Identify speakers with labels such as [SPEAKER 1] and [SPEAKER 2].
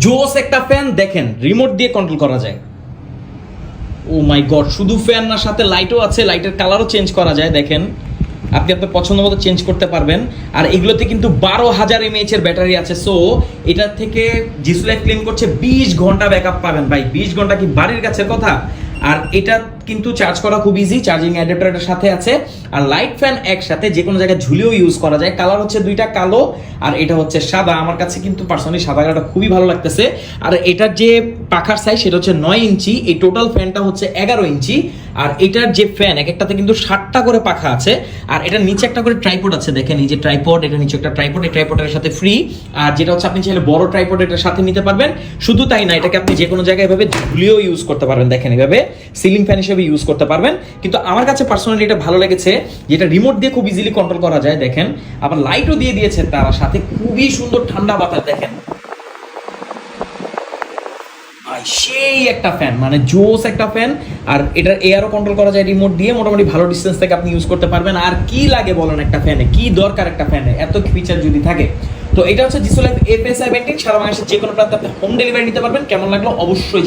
[SPEAKER 1] জোস একটা ফ্যান দেখেন, রিমোট দিয়ে কন্ট্রোল করা যায়। ও মাই গড, শুধু ফ্যান না, সাথে লাইটও আছে, লাইটের কালারও চেঞ্জ করা যায়। দেখেন, আপনি আপনার পছন্দ মতো চেঞ্জ করতে পারবেন। আর এগুলোতে কিন্তু 12,000 mAh এর ব্যাটারি আছে। সো এটার থেকে জিসু লাইফ ক্লেম করছে 20 ঘন্টা ব্যাকআপ পাবেন। ভাই 20 ঘন্টা কি বাড়ির কাছের কথা? আর এটা কিন্তু চার্জ করা খুব ইজি, চার্জিং অ্যাডাপ্টার এটার সাথে আছে। আর লাইট ফ্যান একসাথে যে কোনো জায়গায় ঝুলিয়েও ইউজ করা যায়। কালার হচ্ছে দুইটা, কালো আর এটা হচ্ছে সাদা। আমার কাছে কিন্তু পার্সোনালি সাদা কালারটা খুবই ভালো লাগতেছে। আর এটার যে পাখার সাইজ সেটা হচ্ছে 9 ইঞ্চি, এই টোটাল ফ্যানটা হচ্ছে 11 ইঞ্চি। আর এটার যে ফ্যান এক একটাতে কিন্তু 7টা করে পাখা আছে। আর এটার নিচে একটা করে ট্রাইপড আছে, দেখেন এই যে ট্রাইপড, এটা নিচে একটা ট্রাইপড, এই ট্রাইপডের সাথে ফ্রি। আর যেটা হচ্ছে আপনি চাইলে বড় ট্রাইপড এটার সাথে নিতে পারবেন। শুধু তাই না, এটাকে আপনি যে কোনো জায়গায় এভাবে ঝুলিয়েও ইউজ করতে পারবেন। দেখেন এভাবে সিলিং ফ্যান হিসেবে ইউজ করতে পারবেন। কিন্তু আমার কাছে পার্সোনালি এটা ভালো লেগেছে, যেটা রিমোট দিয়ে খুব ইজিলি কন্ট্রোল করা যায়। দেখেন আবার লাইটও দিয়ে দিয়েছে, তার সাথে খুবই সুন্দর ঠান্ডা বাতাস। দেখেন সেই একটা ফ্যান, মানে জোস একটা ফ্যান। আর এটার এয়ারও কন্ট্রোল করা যায় রিমোট দিয়ে। মোটামুটি ভালো ডিস্টেন্স থেকে আপনি ইউজ করতে পারবেন। আর কি লাগে বলেন একটা ফ্যানে, কি দরকার একটা ফ্যানে, এত ফিচার যদি থাকে। তো এটা হচ্ছে জিসু লাইফ FA17। সারা বাংলাদেশের যে কোনো প্রান্তে আপনি হোম ডেলিভারি নিতে পারবেন। কেমন লাগলো অবশ্যই